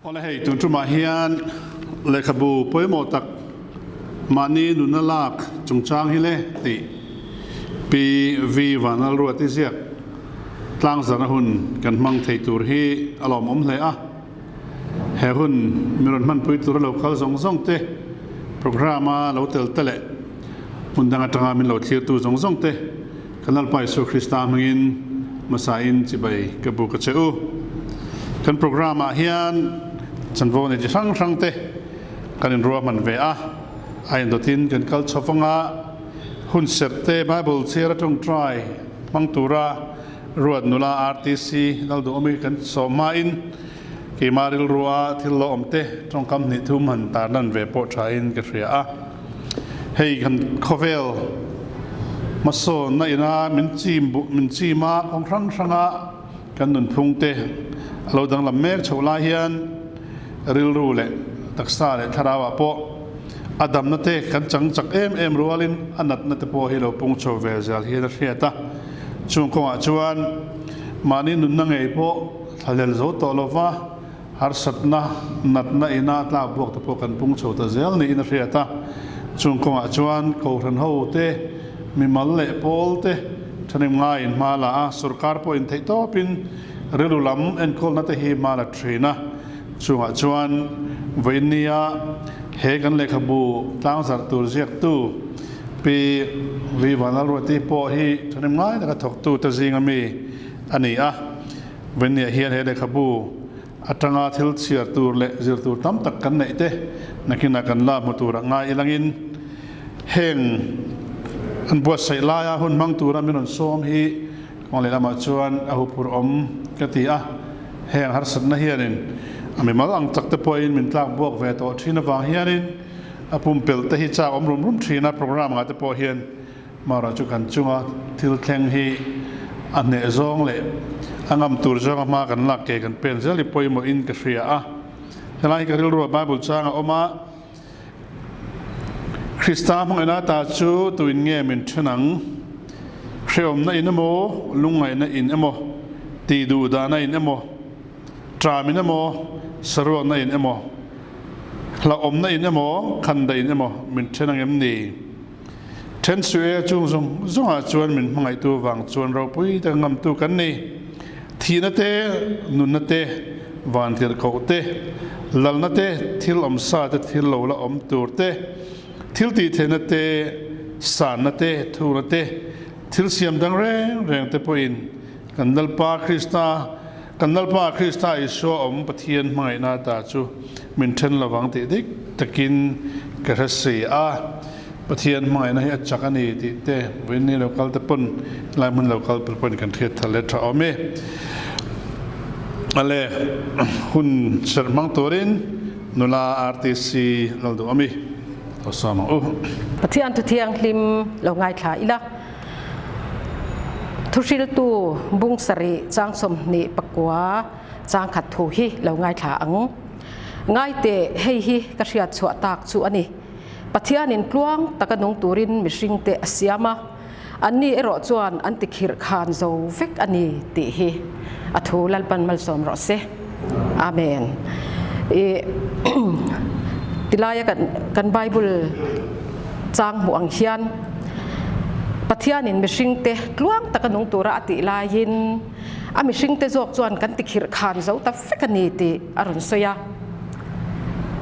Oleh itu cuma hian lekabu poi motak mani nunalak cungcang hile ti pi vi vanal ruati siak tlang zarahun kan mang theitur hi alom le a herun miron man pui tur lokal zong te programa lo tel tele mundanga tanga min lo thir tu zong te kanal pai su krista mangin masain chibai kabu ka cheu kan programa hian chanvo ne sang te kanin ruwa man ve a ain dotin kan kal chofanga hun serte bible chera tong try mangtura ruat nula RTC nal do omi kan soma in ki maril ruwa thillo omte tong kam ni thum han tar nan ve po thain ka ria a hei kan khovel maso na ina min chi ma ong ranga kan nun phungte alo dang lam mek chola hian ril ru le taksa le tharawa po adam na te kan chang chak em rualin anat na te po hi lo pung cho ve zal hi na hriata chung ko chuan mani nun na ngei po thalel zo to lova har satna natna ina tla buak te po kan pung cho ta zel ni in hriata chung ko chuan ko ran ho te mi mal le pol te thanim nga in mala a sarkar po in thei to pin rilulam en kol na te hi mala trina chunga chuan voinia he kan lekhabu tlang zar tur ziak tu pi vi vanal roti po hi thanim ngai na thok tu ta zinga mi ani a voinia hian he lekhabu atanga thil chiar tur le zir tur tam tak kan nei te nakina kan la mutura ngai ilangin heng an buat sai la ya hun mang tura minon som hi kong le lama chuan a hupur om katia heng har sat na hianin ami mal ang tak te poin min tlak buak ve to thina wang hianin apum pel te hi cha om rum thina program nga te po hian mara chu kan chunga thil thleng hi ane zong le angam tur zong ma kan lak ke kan pen zeli poi mo in ka hria a helai ka ril ro bible changa oma krista hong ena ta chu tuin nge min thanang hreom na in emo lungai na in emo ti du da na in emo tramin emo sarwa na in emo la om na in emo khan da in emo min thanang em ni ten sue chung zong a chuan min mangai tu wang chuan ro pui ta ngam tu kan ni thina te nun na te van thir ko te lal na te thil om sa te thil lo la om tur te thil ti thena te san na te thu na te thil siam dang reng te poin kandal pa krista iso om pathian mai na ta chu min then lawang ti dik takin karasi a pathian mai na hi achakani ti te winni local te pun lai mun local pun kan thiat thale tha ome ale hun sermang torin nula RTC naldo ami osama pathian tu thiang hlim lo ngai thla ila thusil tu bung sari chang som ni pakwa chang khat thu hi lo ngai thla ang ngai te hei hi ka hriat chua tak chu ani pathian in tluang takanung turin mihring te asiama ani ero chuan anti khir khan zo vek ani ti hi athu lalpan mal som ro se amen tilaya kan bible chang mu ang hian pathian in mihring te tluang takanung tura ati lain a mihring te jok chuan kan ti khir khan zo ta vek ani ti aron soya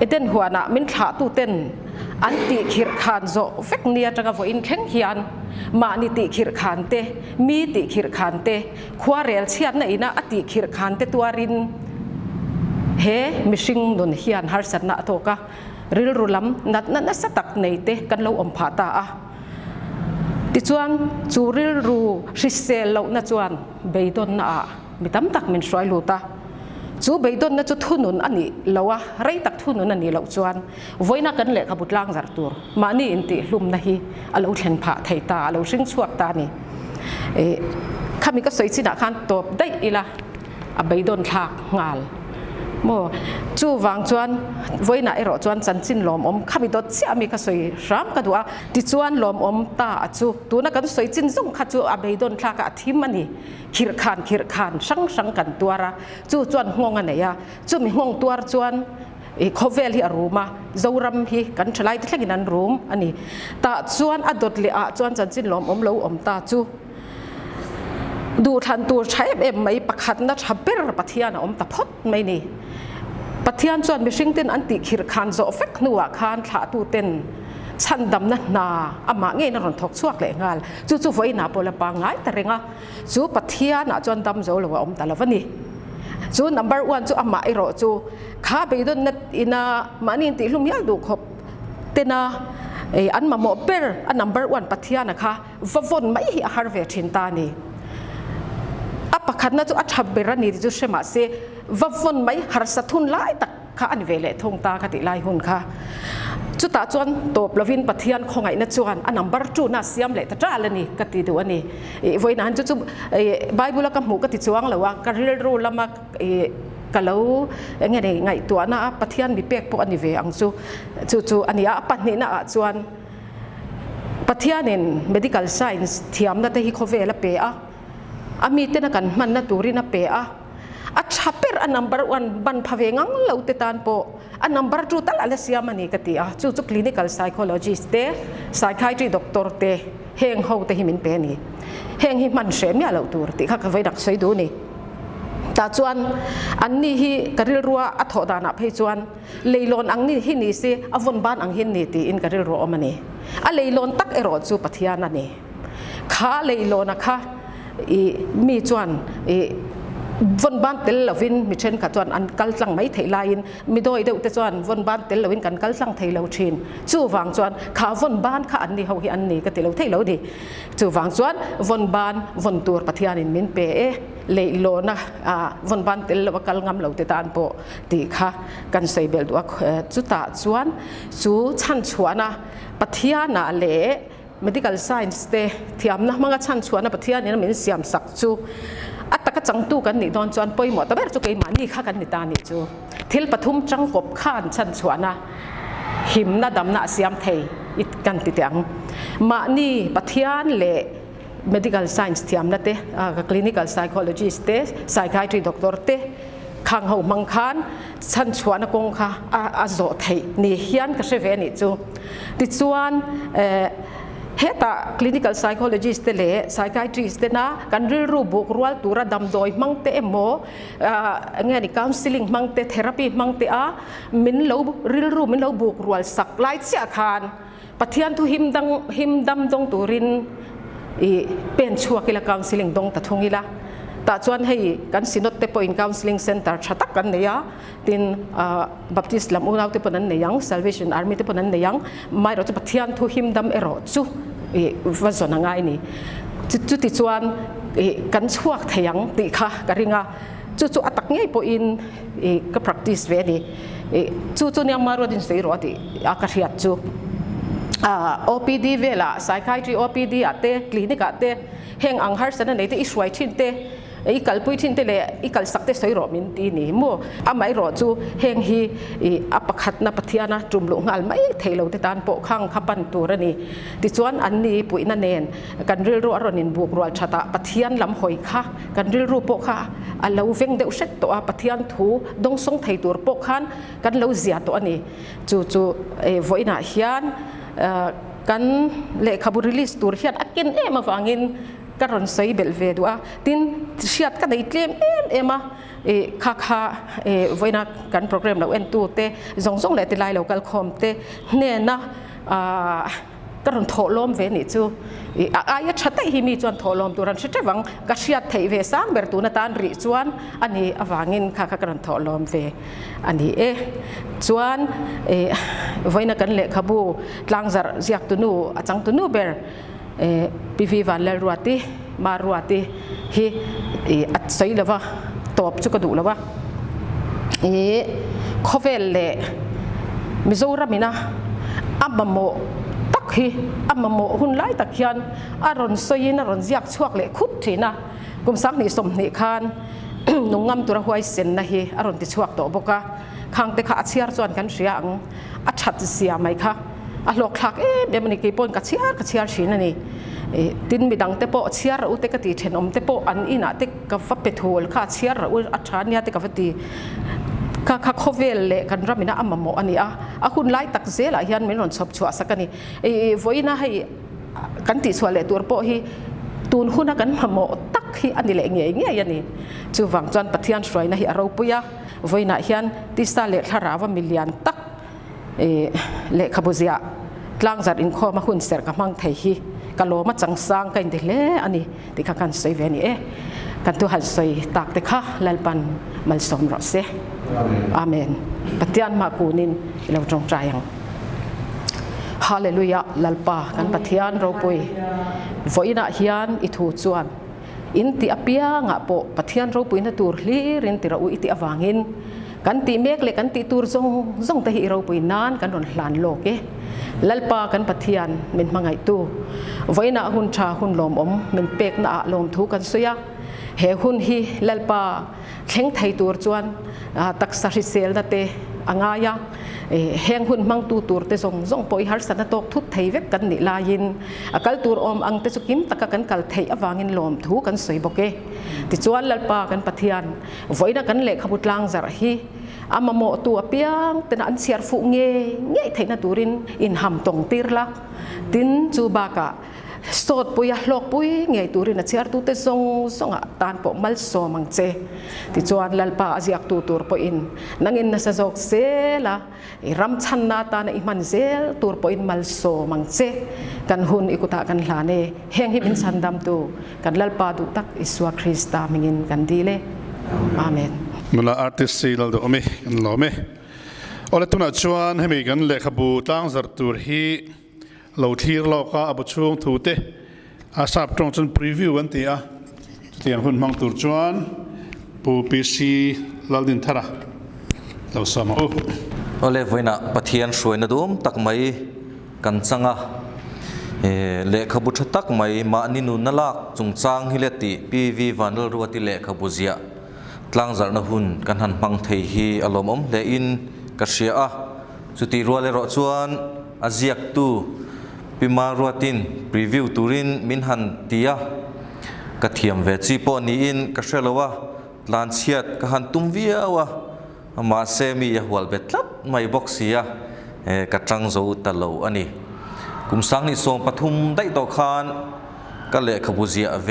eten huana min thla tu ten anti khir khan zo vek nia tanga vo in thleng hian ma ni ti khir khan te mi ti khir khan te khwarel chiat na ina ati khir khan te tuarin he mihring nun hian har sat na to ka ril rulam nat na satak nei te kan lo om pha ta a ti chuan chu ril ru hrisel lo na chuan beidon na a mitam tak min soi lu ta chu beidon na chu thunun ani lowa rei tak thunun ani lo chuan voina kan le ka butlang zar tur mani inti hlum na hi alo thlen pha thei ta alo ring chuak ta ni khami ka soi china khan top dai ila a beidon thak ngal โมจูวางจวนไว้น่ะไอรอจวนจันจินลมข้ามีดดเสียมีกระสวยรำกระดัวดิจวนลมตาจูตัวนักกันสวยจินส่งข้าจูอาเบยดนทลากะทิมันนี่ขีรขานสังกันตัวระจูจวนห่วงอันไหนอะจูมีห่วงตัวจวนเขาเวลีอารูมาเจ้ารำฮีกันฉลายที่เล่นนันรูมอันนี้ตาจวนอดดเละจวนจันจินลมเลวตาจูดูทันตัวใช้ไม่ประคันนัชเปรปัทยานะตะพดไม่นี่ปัทยานจวนมิชิงเต้นอันติขีรขานโซเฟกนัวขานขาตูเต้นชันดำนั่นนาอามาเงี้ยนรนทกช่วงเลยงานจู่ไว้หน้าโปลปางง่ายแต่เรงอ่ะจู่ปัทยานะจวนดำโซเลวตะละวันนี้จู่ number 1จู่อามาไอโรจู่ข้าไปดูนัดอินามันนี่ติลุมยาดูขบเต้นอันมาโมเปรอัน number 1ปัทยานะคะวนไม่ฮิอาฮาร์เวชินตานี่ประคันนั้นจู่อัฐบเบรนีจู่เชื่อมาเสวัฟวนไม่หาสัตุนไล่ตักข้าอันเวลทงตาคติไล่หุ่นค่ะจู่ตาจวนตบลวินปะเทียนของไงนั่นจวนอันนับร์จู่น่าเสียมเลยแต่จ้าเลยนี่กติดูอันนี้ไว้นั้นจู่ไบเบิลกับหมูกติจวงเลยว่ากระเรื่องรู้ละมากะเลาไงตัวน่ะปะเทียนมีเปียกพวกอันนี้เวอังจู่อันนี้ปัจจุบันน่ะจวนปะเทียนิน medical science เทียมนั่นแต่ฮิโคเวลเปอะอามีเตนักันมันนัตูรินาเปะอัชเปรอัน number 1บันพเวงังเลวเตตานโปอัน number 2ตัลอะไรเสียมันนี่กติอ่ะจู่ clinical psychologist เต psychiatry doctor เตเฮงเขาเตหิมินเปนี่เฮงหิมันเสียมีอะไรตัวติข้าก็ไว้ดักใส่ดูนี่ตาจวนอันนี้ฮีกระเรืออัฐดานะเพจวนเลยลอนอันนี้ฮินี่สิอวนบ้านอันฮินนี่ตีอินกระเรืออมันนี่อันเลยลอนตักเอรอจูปัทยานั่นนี่ข้าเลยลอนนะคะมีจวนวันบ้านเตลลวินมีเช่นกับจวนอันกัลสังไม่เทลายน์มีโดยเดียวแต่จวนวันบ้านเตลลวินกันกัลสังเทลาวชินจู่วางจวนข้าวันบ้านข้าอันนี้เขาอันนี้ก็เทลาวเทลาวดีจู่วางจวนวันบ้านวันตัวปัทยานินมินเปเลยโลนะวันบ้านเตลลวกัลงามเหลาเตตานโปตีข้ากันใส่เบลตัวจู่ตาจวนจู่ชันชวนะปัทยานาเล่ medical science เตที่อำนาจมังกรชันชวนปัทยานี่นะมันเสียมสักจูอัตตะกจังตูกันนี่ตอนจวนปอยหมดแต่แบบจุกไอมันนี่ข้ากันนี่ตานี่จูทิลปฐุมจังกบข้านชันชวนนะหิมนะดำนะเสียมเทยอิดกันติดยังมานี่ปัทยาเล่ medical science ที่อำนาจเตclinical psychologist เต psychiatry doctor เตข้างหูมังคันชันชวนกงค่ะอาโจเทยนี่เฮียนก็เชเวนี่จูติดส่วนเฮตา clinical psychologist เล่ psychiatrist นะกันริลรูบุกรัวตัวระดำโดยมังเตโมเงี้ยนี่ counseling มังเต therapy มังเตมินเราริลรูมินเราบุกรัวสักไล่เสียคานปัทยันทุหิมดำดงตัวรินเป็นชัวกิล counseling ดงตะทงอีละแต่ชวนให้กันสินดเตปอิน counseling center ชัดกันเนี่ยตินบัพติสต์ลำอุณาวเตปนั้นเนี่ยยัง Salvation Army เตปนั้นเนี่ยยังไม่เราจะปฏิญาณทุหิมดำเอรอจูวันส่วนง่ายนี่จุดที่ชวนกันช่วงเทียงติค่ะกันริงาจุดอัตตง่ายปอินก็ practice เวนี่จุดเนี่ยมารู้ดินสิรู้ดิอากาศยัดจูOPD เวล่ะ psychiatry OPD อาเต clinic อาเตเฮงอังฮาร์สันนั่นเองอีสวยชินเตอีกัลปุยชินเตเลยอีกัลสักเตสวยรอมินตีนี่มัวอาไม่รอจูเฮงฮีอัปขัดนับเทียนะจุ่มลงหัลไม่เทเลวเตตานโปข้างขับปันตัวนี่ติจวนอันนี้ปุยนั่นเองกันเรื่องรู้อรนินบุกรัวชะตาปเทียนลำหอยค่ะกันเรื่องรู้โปค่ะอันเราเวงเดวเช็ดตัวปเทียนถูดงทรงไทยตัวโปขันกันเราเสียตัวนี่จู่ไว้หน้าเฮียนกันเลขบุรีลิสตัวเฮียนอักกินมาฟังอินการรอนใส่เบลเวดัวตินเชียดกันได้เคลมมาข้าไว้นะกันโปรแกรมเราเอ็นตัวเตจงเลยติไลเรากัลคอมเตเนี่ยนะการรอนโถลมเวนี่จูอายชัดแต่ฮิมีจวนโถลมตัวรันชัดวังกัศยัดไทยเวสังเบรตูนตานริจวนอันนี้อวังอินข้าการรอนโถลมเวอันนี้จวนไว้นะกันเลขบูลังซาร์เจียกตุนูจังตุนูเบรปีวีวันเลรัวตีมารัวตีฮีอัดใส่เลยวะตบจุกดูเลยวะคอเวลเล่มิโซรามินะอับโมตักฮีอับโมหุ่นไล่ตะเคียนอารอนใส่นอารอนเจียกชวกเล่ขุดทีนะกุมสักนี่สมนิคาน นุ่งงำตัวหัวเส้นนะฮีอารมณ์ติดชวกตัวบกะข้างเตะขาเชียร์จวนกันเสียงอัดชัดเสียไหมคะหลอกหลักเดี๋ยวมันกี่ปนกัดเชียร์ชินนี่ตินมีดังเตปเชียร์อุตกติเชนอมเตปอันอินะเตกับฟับเปทัวลข้าเชียร์อุอัดชานี่เตกับฟัตีข้าโคเวลเละกันรับมินะอัมโมอันนี้คุณไล่ตักเซล่ะยันไม่นอนชอบชัวสักกันนี่วันนี้ให้กันติส่วนเละตัวปฮีตูนหุ่นกันมาโมตักฮีอันนี้เละเงี้ยยันนี่จูวังจวนปะเทียนสวยนะฮีเราปุยะวันนี้ยันติสตาเละทาราวมิลเลียนตักเละขบุเซียกลางจัดอินข้อมาหุ่นเสร็จกับมังไทยกะโลมาจังสังกันเดเล่อันนี้ที่ข้ากันใส่เวนี่กันตัวหันใส่ตักเด็กข้าเลลปันมัลสมรสเซอาเมนปฏิญาณมากูนินเราจงใจยังฮาเลลูยาเลลปากันปฏิญาณเราปุยฝอยน่ะฮิยันอิทูจวนอินติอเปียงะโปปฏิญาณเราปุยนัตูร์ลีรินติเราอิติอวางินกันติเมกเล็กกันติตูร์ซงตะฮิเราปุยนานกันโดนหลานโลกเลลปากันปฏิญาณเป็นมังไงตูไว้น่ะหุ่นชาหุ่นลมมันเป็กน่ะลมทุกันสุยะเฮหุ่นฮีเลลปาเข่งไทยตัวจวนตักสริเซลนั่นเตอ่างายะเฮงหุ่นมังตูตัวเตส่งปอยฮาร์สันตกทุกไทยเวกกันนิลายินกัลตัวอังเตสุกิมตักกันกัลไทยอวางินลมทุกันสวยบกติจวนเลลปากันปฏิญาณไว้น่ะกันเล็กขบุตรลางจระฮีอามาโมตัวเปียงแต่นั่นเสียร์ฟุเงี้ยไทยนาตูรินอินหำตงตีร์ละตินจูบากะสดปุยหลอกปุยเงี้ยตูรินเสียร์ตูเตส่งตานปมัลโซมังเจติจวนลัลปาอาเซียกตูตูร์ปอินนังอินนัสจอกเซละรำชันนาตานอิมันเซลตูร์ปอินมัลโซมังเจกันหุนอิกุตากันลาเนเฮงฮิบินสันดำตูกันลัลปาดูตักอิสวาคริสตามิงินกันดีเลอาเมนเมื่ออาร์ติสซีเราดูอเมกันล้อเมอเลตุนัชวนให้มีกันเลขบูตั้งจัดตัวฮีเราทีเราก็อับช่วงทูเตอาสับตรงจนพรีวิววันที่เตียงหุ่นมังตัวจวนปูปีซีลาดินทาระเราสามารถโอเลวินะปะเทียนสวยนะดูมตักไม่กันจังเลขบุตรตักไม่มานินุนลักจงจางฮิเลติปีวีวันลรัวติเลขบุเซียกลางจัดนะหุ่นกันหันมังเทฮีอารมณ์เลอินกัเชียสุติรัวเลรอจวนอาเซียกตูปิมารัวตินพรีวิวตูรินมินหันตียกระเทียมเวจีปอนีอินกัเชลวะลานเชียดกหันตุมวิอวะมาเซมีหัวเบ็ดลับไม่บอกเสียกระจังโจตะโลอันนี้กุมสังนิสงปฐุมได้ต่อคานก็เลขบุเซียเว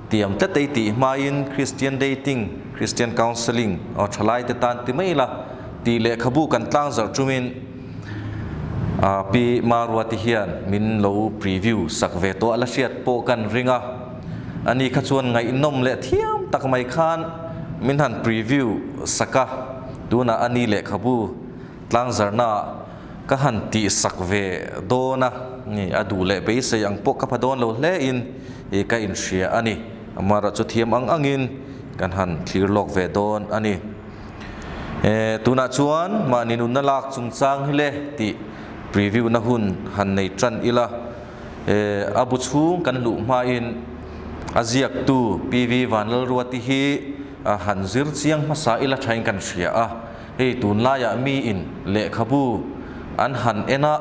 เตรียมเตติติมาอินคริสเตียนเดทติ้งคริสเตียนคาวน์เซลิงเอาทลายเตตันติไม่ละตีเลขบุกันตั้งจากจุมินปีมารัวติเฮียนมินโลพรีวิวสักเวตัวอลาเชียดโปกันริงะอันนี้ขจวนไงนมเละเทียมตักไม่คานมินหันพรีวิวสักดูนะอันนี้เละขบูตั้งจารณะก็หันตีสักเวโดนะนี่อดูเละไปเสียงปกกับพดอนเราเละอินก็อินเชียอันนี้มาราจุเทียมอังอินกันหันคลีร์ลอกเวโดนอันนี้ตัวน่าชวนมานินุนนักจุงจางฮิเลติพรีวิวนะหุ่นหันในจันอิละอาบุชูกันลุมาอินอาเซียกตูปีวีวันลรัวติฮีหันซิร์เซียงมาสาอิละใช้กันเสียตุนลายมีอินเลขบูอันหันเอนะ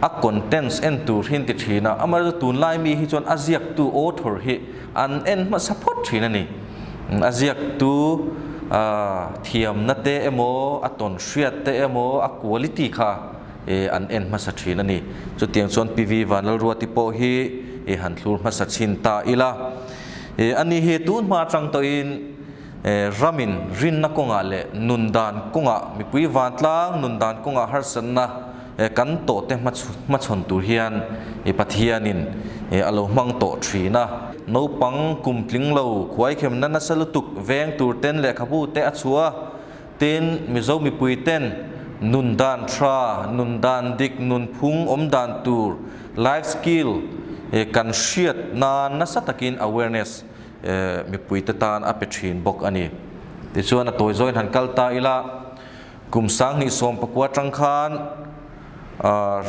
อักคอนเทนส์เอ็นตูหินติชีนะอามาจะตุนลายมีฮิจนอาเซียกตูโอทอร์ฮิอันเอ็นมาซัพพอร์ตชีนะนี่อาเซียกตูเทียมนัดเตเอโมอัตอนเชียเตเอโมอักควอลิตี้ค่ะอันเอ็นมาสัชินันนี่จุดเตียงส่วนพีวีวันลรัวติโปฮีหันทูมาสัชินตาอิละอันนี้เหตุมาจังตัวอินรามินรินนักกงอาเลนุนดานกงอามีปุยวันตลางนุนดานกงอาฮาร์สันนะกันโตเตมาชนตุเฮียนปัทเฮียนินอารมณ์มังโตทรีนะโนปังกุมทิ้งเราควายเข็มนั้นนัสลุตุกแวงตูเต้นเลขบูเตอชัวเต้นมิโซมีปุยเต้นนุนดานทรานุนดานดิกนุนพุงดานตูร์ไลฟ์สกิลกันเชียดนานนัสตะกิน awareness มีปุยตานอเปชินบอกอันนี้ที่ส่วนตัวจอยหันกัลตาอิละกุมสังนิสมปกวาจังคาน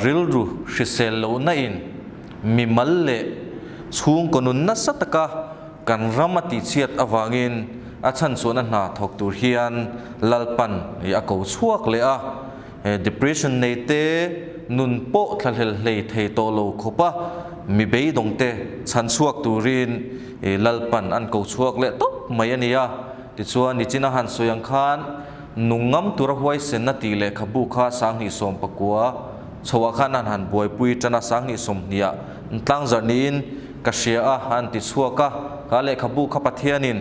ริลรูชิเซลโลนัยน์มีมัลเลช่วงคนนัสตะกะกันรำติเชียดอวางิน a chan chuan a hna thok tur hian lalpan a ko chuak le a depression nei te nun po thalhel hlei thei to lo khopa mi bei dong te chan chuak turin lalpan an ko chuak le to mai ania ti chuan ni china han soyang khan nungam tura huai sen na ti le khabu kha sang ni som pakua chowa khan han boi pui chana sang ni som nia tlang zarnin ka shia a han ti chuaka ka le khabu kha pathianin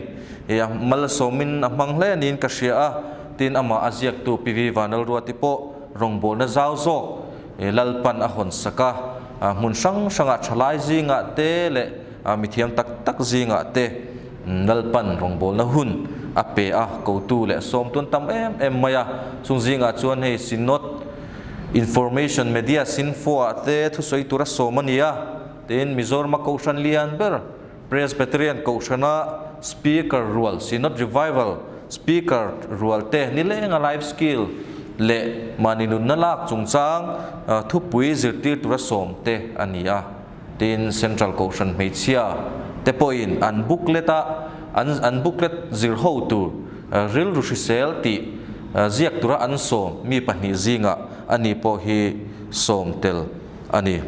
mal somin amang hle nin ka shia a tin ama aziak tu pivi vanal ruati po rongbol na zau zok lalpan a hon saka mun sang sanga thalai zinga te le mithiam tak tak zinga te lalpan rongbol na hun ape a ko tu le som tun tam em maya chung zinga chuan hei sinot information media sinfo te thu soi tura somania tin Mizoram Kaushan lian ber Presbyterian Kaushana speaker rule sinot revival speaker rule te nilenga life skill le maninun nalak chungchang thu pui zirtir tura som te ania tin Central Kaushan meichia te point an booklet zir ho tur ril rushisel ti ziak tura an som mi pahni zinga ani po hi som tel ani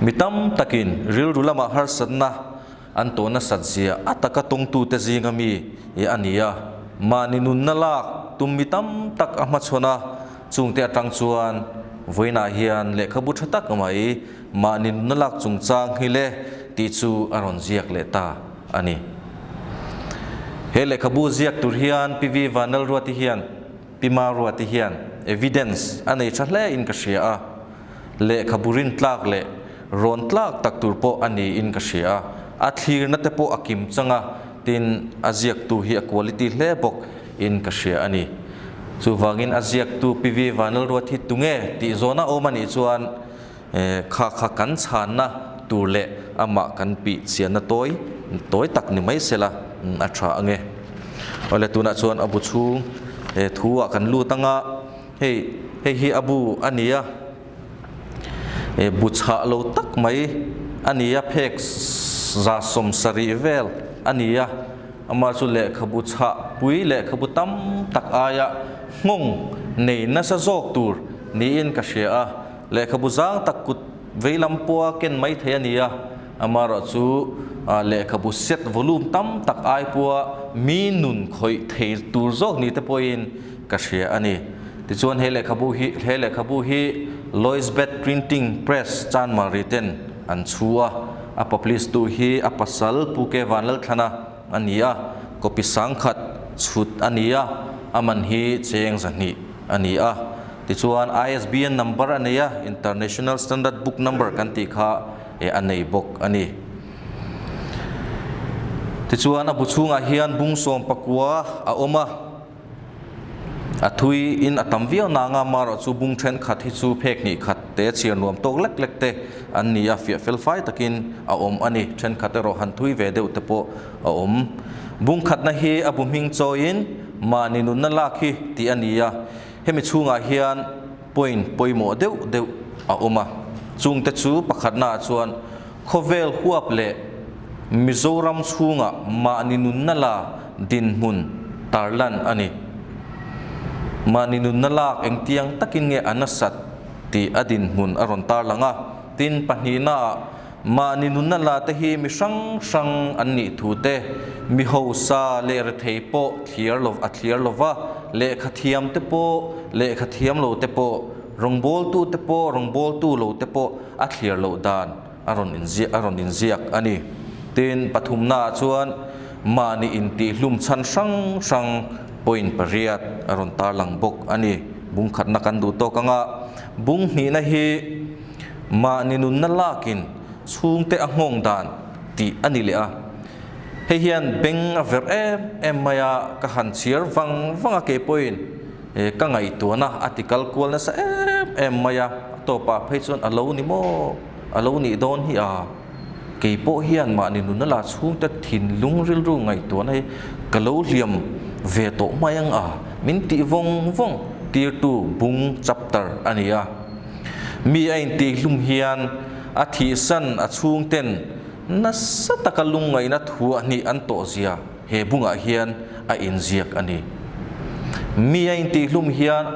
mitam takin ril rulama har sanna an to na satsia ataka tung tu te zinga mi ania maninun nalak tum mitam tak ahma chona chungte atang chuan voina hian le khabu thatak mai maninun nalak chungchang hile ti chu aron ziak le ta ani hele khabu ziak tur hian pivi vanal ruati hian pima ruati hian evidence anei thle in ka shia a le khaburin tlak le ron tlak tak tur po ani in ka shia a thlir na te po akim changa tin aziak tu hi quality hle bok in ka shia ani chu wangin aziak tu pivi vanal ruati tunge ti zona omani chuan kha kan chan na tur le ama kan pi chian na toy tak ni mai sela a tha ange ole tuna chuan abu chung thuwa kan lu tanga hei hi abu ania bucha lo tak mai ania phek za som sari vel ania ama chu le khabu cha pui le khabu tam tak aya ngong nei na sa jok tur ni in ka shia le khabu zang tak kut veilam puwa ken mai the ania amaro chu le khabu set volume tam tak ai puwa mi nun khoi thei tur jok ni te poin ka shia ani ti chuan hele khabu hi Loisbeth printing press chan ma written an chua a publish tu hi a pasal puke vanal thana ania copy sangkhat chut ania aman hi cheng zani ania ti chuan ISBN number ania International Standard Book Number kan ti kha anei bok ani ti chuan abu chunga hian bung som pakwa a oma athui in atamviau nanga maro chu bung then khat hi chu phek ni khat te chian nuam tok lek lek te an ni a fia fel fai takin a om ani then khat ro han thui ve deuh te po a om bung khat na hi abum hing choin mani nun na lakhi ti ania hemi chunga hian point poimo deuh a oma chung te chu pakhat na chuan khovel huap le Mizoram chunga mani nun na la din mun tarlan ani maninun nalak eng tiang takin nge anasat ti adin mun aron tar langa tin panhina maninun nala te hi mi sang anni thu te mi ho sa le re thei po thliar lova le khathiam te po le khathiam lo te po rongbol tu lo te po a thliar lo dan aron in ziak ani tin pathumna chuan mani in ti hlum chan sang point pariat aron tar lang bok ani bung khat na kan du to kanga bung ni na hi ma ninun na lakin chung te angong dan ti ani le a he hian beng aver em maya ka han chiar wanga ke point ka ngai to na article kwal na sa em maya to pa phei chon alo ni don hi a ke po hian ma ninun na la chung te thin lung ril ru ngai to na kalo liam ve to mayang a min ti vong tier 2 bung chapter ania mi ain ti hlum hian a thi san a chung ten na satakalung ngai na thu ani an to zia he bunga hian a in ziak ani mi a in ti hlum hian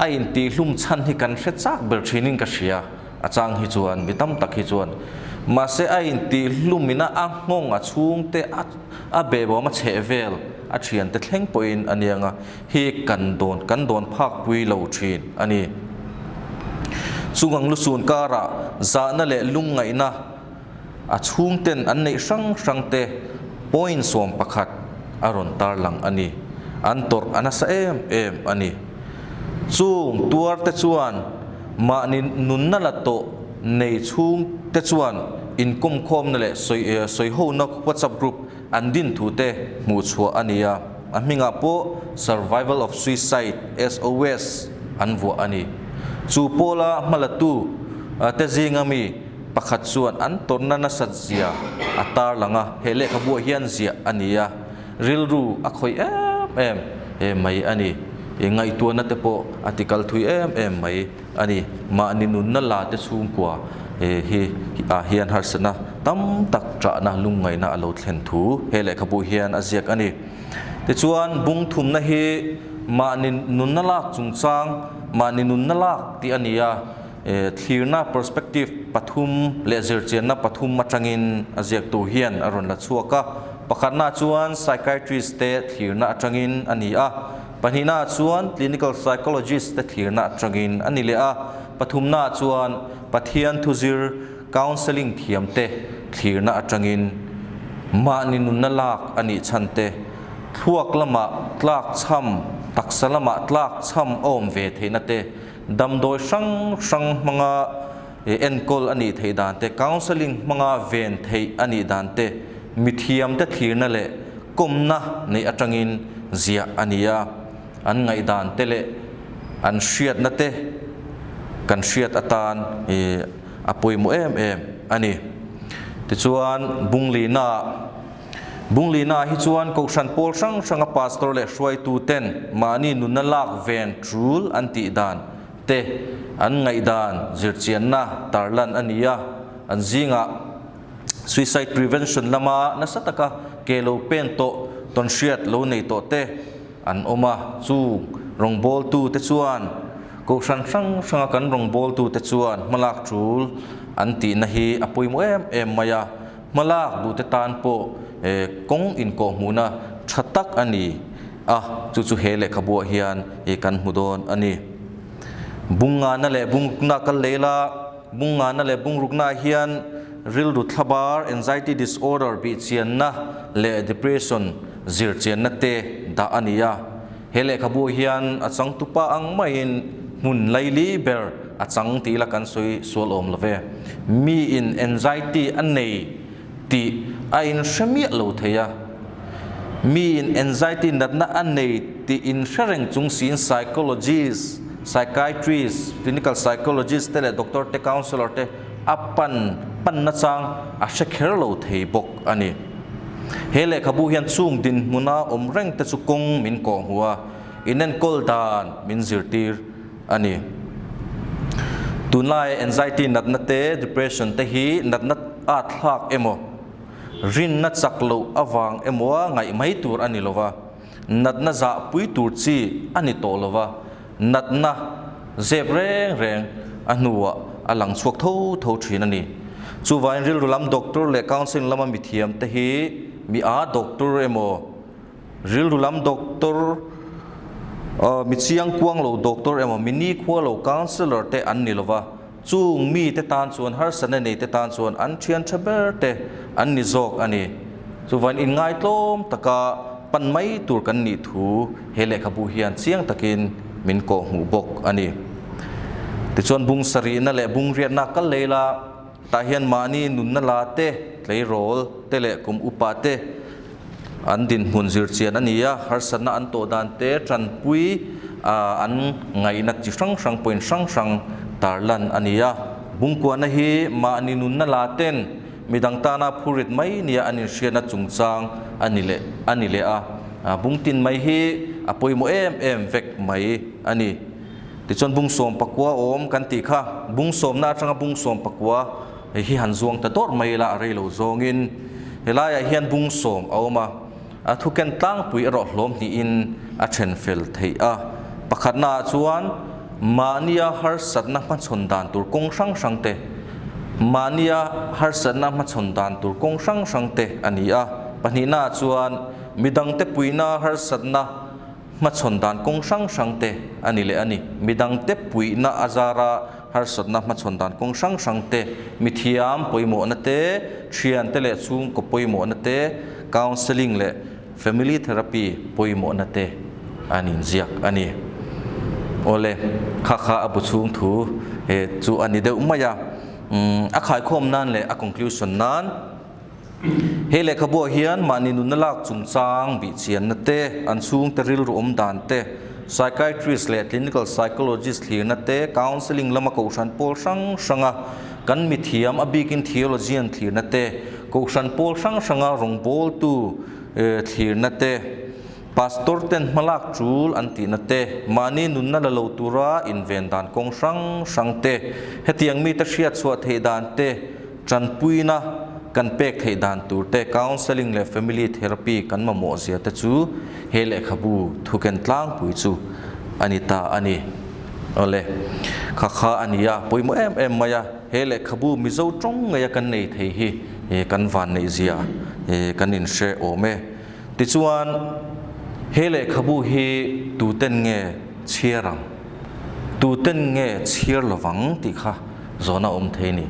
a in ti hlum chan hi kan hre chak ber thinin ka hria achang hi chuan mi tam tak hi chuan ma se a in ti hlumina a ngong a chung te a be bo ma che vel a thian te thleng poin anianga hi kan don phak pui lo thin ani chungang lu sun kara za na le lung ngai na a chung ten an nei sang te point som pakhat aron tar lang ani an tor anasa em ani chung tuar te chuan ma ni nun na la to nei chung te chuan in kum khom na le soi ho na WhatsApp group an din thu te mu chua ania a minga po survival of suicide SOS an vo ani chu pola malatu te zingami pakhat chuan an torna na satzia atar langa hele khabu hian zia ania rilru a khoi em mai ani ngai tu na te po article thui em mai ani ma ni nun na la te chung kwa hi a hian harsana tam tak tra na lungai na alo thlen thu hele khabu hian aziak ani te chuan bung thum na hi ma ni nun na lak chung chang ma ni nun na lak ti ania thirna perspective pathum lezer chen na pathum matangin aziak tu hian aron la chuaka pakhatna chuan psychiatrist te thirna atangin ani a panhina chuan clinical psychologist te thirna atangin ani le a pathumna chuan pathian thuzir counseling thiam te thirna atangin ma ni nun na lak ani chante thuak lama tlak cham taksalama tlak cham om ve theina te damdoi sang manga enkol ani thei dan te counseling manga ven thei ani dan te mithiam te thirna le komna nei atangin zia ania an ngai dan te le an hriat na te kan hriat atan apoi mu em ani ti chuan bunglina hi chuan ko san pol sang a pastor le hruai tu ten mani nun na lak ven trul an ti dan te an ngai dan zirchian na tarlan ania an zinga suicide prevention lama na sataka kelo pen to ton hriat lo nei to te an oma chu rongbol tu te chuan ko san sang kan rongbol tu te chuan malak trul an ti na hi apoi mu em maya malak du te tan po kong in ko muna thatak ani chu hele khabu hian kan hudon ani bunga na le bungna kal leila bunga na le bungrukna hian ril du thabar anxiety disorder bi chian na le depression zir chian na te da ania hele khabu hian achang tupa ang main mun laili ber achang ti la kan soi sol om love mi in anxiety anei ti a in shamia lo theya mi in anxiety nat na anei ti in shareng chung sin psychologists psychiatrists clinical psychologists tele doctor te counselor te apan na chang a shekher lo thei bok ani hele khabu hian chung din muna omreng te chu kong min ko huwa inen kol dan min zirtir ani tunlai anxiety nat na te depression te hi nat na a thlak emo rin na chaklo awang emo ngai mai tur ani lova nat na za pui tur chi ani to lova nat na zeb reng anuwa alang chuak tho thin ani chu vain ril lam doctor le counseling lama mithiam te hi mi a doctor emo ril lam doctor mi chiang kuang lo doctor emo mini khwa lo counselor te an ni lova chung mi te tan chuan har sana nei te tan chuan an thian thaber te an ni jok ani chu vain in ngai tlom taka pan mai tur kan ni thu hele khabu hian chiang takin min ko hu bok ani ti chuan bung sari na le bung riat na kal leila ta hian mani nun na la te tlei rol te le kum upa te an din hun zir chian ania har sana an to dan te tran pui an ngai na chi sang point sang tarlan ania bung kwa na hi mani nun na la ten midang ta na phurit mai nia anin hriana chungchang ani le a bung tin mai hi apoi mo em vek mai ani ti chon bung som pakwa om kan ti kha bung som na atanga bung som pakwa hi han zuang ta dor mai la rei lo zongin helaya hian bung som awma ทุกกันตั้งปุยรอลมนี่อินเชนเฟลเทียปขัดนาจวนมาเนียฮาร์สัตนักมันชนดานตุรกงสังสังเตมาเนียฮาร์สัตนักมันชนดานตุรกงสังสังเตอันนี้ปนินาจวนมิดังเตปุยนาฮาร์สัตนักมันชนดานกงสังสังเตอันนี้เลยอันนี้มิดังเตปุยนาอาจาระฮาร์สัตนักมันชนดานกงสังสังเตมิทิยามปุยโมนเตเชียนเตเลซุงก็ปุยโมนเตcounseling le family therapy poi mo na te anin ziak ani ole kha abu chung thu chu ani de umaya a khai khom nan le a conclusion nan he le khabo hian mani nun lak chung chang bi chian na te an chung te ril rum dan te psychiatrist le clinical psychologist thlir na te counseling lama ko san pol sang sanga kan mi thiam abikin theologian thlir na te ko san pol sang sanga rong bol tu thlir na te pastor ten malak chul anti na te mani nun na lo tura inven dan kong sang te hetiang mi ta hriat chua thei dan te chan puina kan pek thei dan tur te counseling le family therapy kan ma mo zia ta chu he le khabu thuken tlang pui chu anita ani ole kha ania pui mo em maya he le khabu mi zo tong ngai kan nei thei hi kan van nei zia kan in she o me ti chuan he le khabu hi tu ten nge chiaram tu ten nge chiar lawang ti kha zona thei ni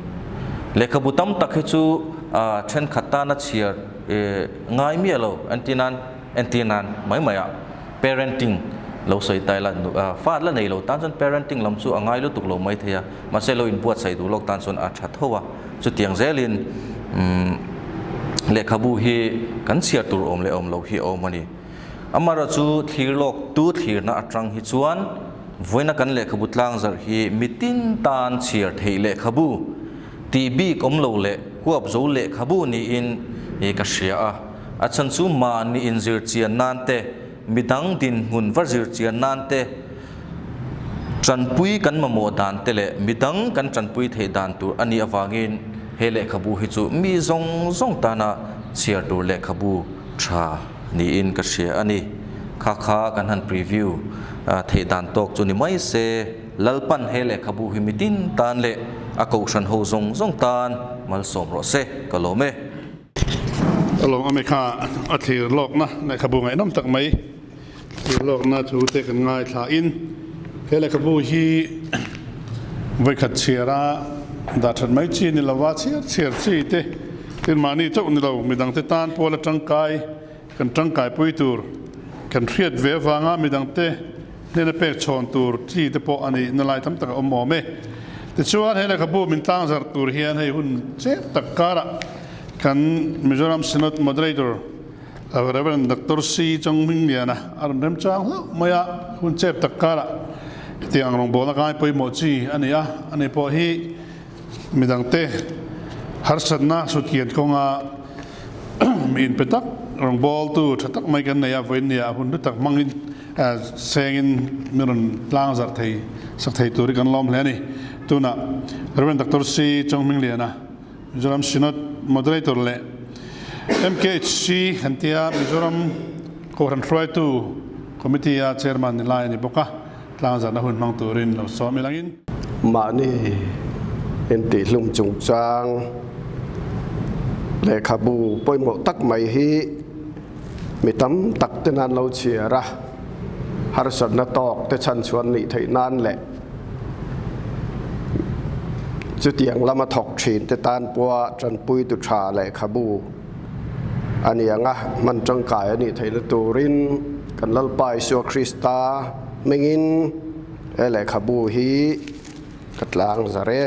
le khabu tam tak hi chu chen khata na chiar ngai mi lo antinan mai maya parenting lo soi tai la fa la nei lo tan chon parenting lam chu angai lu tuk lo mai theya ma se lo in buat sai du lok tan chon a that howa chu tiang zelin le khabu hi kan chiar tur om le om lo hi om ani amara chu thlir lok tu thlir na atang hi chuan voina kan le khabu tlang zar hi mitin tan chiar thei le khabu tb kom lo le huap zo le khabu ni in ka shia a chan chu ma ni in zir chian nan te midang din ngun var zir chian nan te chan pui kan ma mo dan te le midang kan chan pui thei dan tu ani awangin he le khabu hi chu mi zong ta na chiar tur le khabu tha ni in ka shia ani kha kan han preview thei dan tok chu ni mai se lalpan he le khabu hi mitin tan le a ko san ho zong tan mal som ro se kalome along America a thir lok na na khabu ngai nam tak mai thir lok na thu te kan ngai thla in he le khabu hi vai khat chiara da that mai chi ni lawa chiar chi te tin mani chau ni lo midang te tan pola tangkai kan tangkai pui tur kan thriat ve wanga midang te ne na pek chon tur chi te po ani na lai tham tak om me te chuan he le khabu min tang zar tur hian hei hun che tak kara kan Mizoram Synod moderator Reverend Dr. C Chongming liana arem chang lo maya hun chep tak kara tiang rong bola kai poi mo chi ani po hi midang te har satna sutkian konga min petak rong bol tu thatak mai kan ya voin ya hun tak mangin sengin miron tlang zar thei sak thei tur kan lom hlani tuna Reverend Dr. C Chongming liana Mizoram Synod moderator le MKHC hantia Mizoram ko ran throi tu committee chairman ni lai ni boka tlang zar na hun mang turin lo so mi langin ma ni en ti lum chung chang le khabu poi mo tak mai hi mi tam tak te nan lo chiara har sat na tok te chan chuan ni thei nan le chu tiang lama thok thin te tan pua tran pui tu tha le khabu ani anga man tang kai ani thei la turin kan lal pai so krista mengin ele khabu hi katlang zare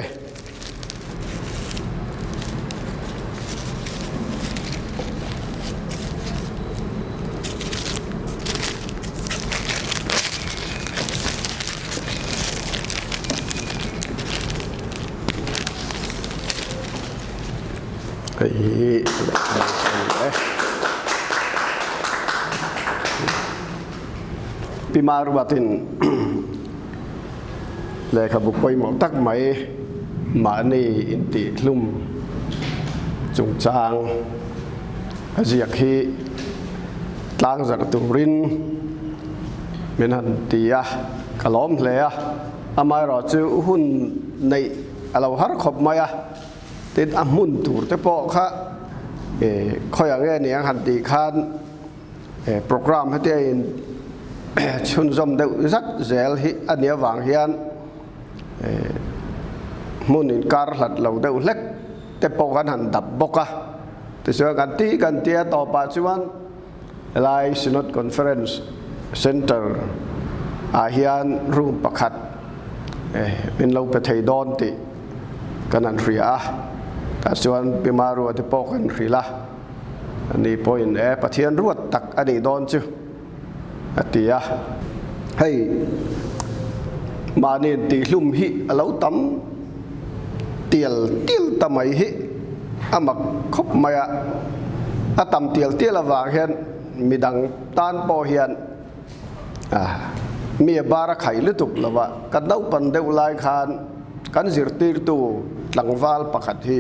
Pimar batin le khabu poi mo tak mai ma ni inti lum chung chang aziak hi ตลางจากตุรินมินันตีอะกล้อมเลยอะอามาเราจะหุ่นในเราหาขบมาอะติดอามุนตูร์แต่พอค่ะคอยอย่างนี้หันตีคานโปรแกรมให้ได้ชุนสมเด็จรักเซลฮิอันนี้วางเฮียนมุนินการหลัดเราเดือดเล็กแต่พอกันหันดับบกะแต่ส่วนกันที่ต่อปัจจุบันไลน์ซินอดคอนเฟอเรนซ์เซ็นเตอร์อาเฮียนรูปประคัดเป็นเราไปไทยดอนติกันนันเรียแต่ส่วนพิมารัวที่พอกันเรียละอันนี้พออินประเทศรวดตักอันนี้ดอนจูอัติยะให้มาเนี่ยตีลุ่มฮิเราตั้มเตียลตั้มไอฮิอามักคบมาอะตั้มเตียลละวางเห็นมีดังตานปอเห็นมีบาระไข่ลุตุกละวะกันดาวปันเดวไลคานกันสิรตีร์ตูหลังวาลปะขัดฮิ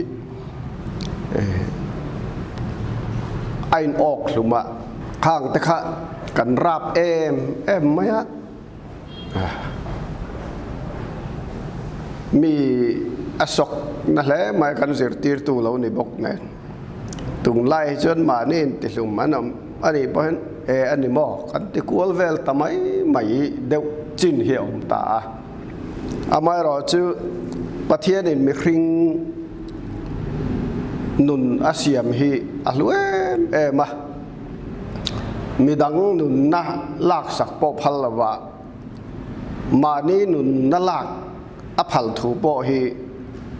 ไอ้ออกหลุมะข้างแต่ข้ากันราบเอ็มไหมฮะมีอสกนั่นแหละมากันสิรตีร์ตูเราในบกเนี่ยตุงไล่จนมาเนี่ยติลุมมันอันนี้พอเห็นอันนี้หมอกันที่กัวเวลทำไมไม่เดวจินเหี่ยวตาอามาเราจะประเทศนี้มีคริงนุนอาเซียมฮีอัลเวมามีดังนุนนะลากสักปอพัลละวะมานี่นุนนะลากอภัลถูปอฮี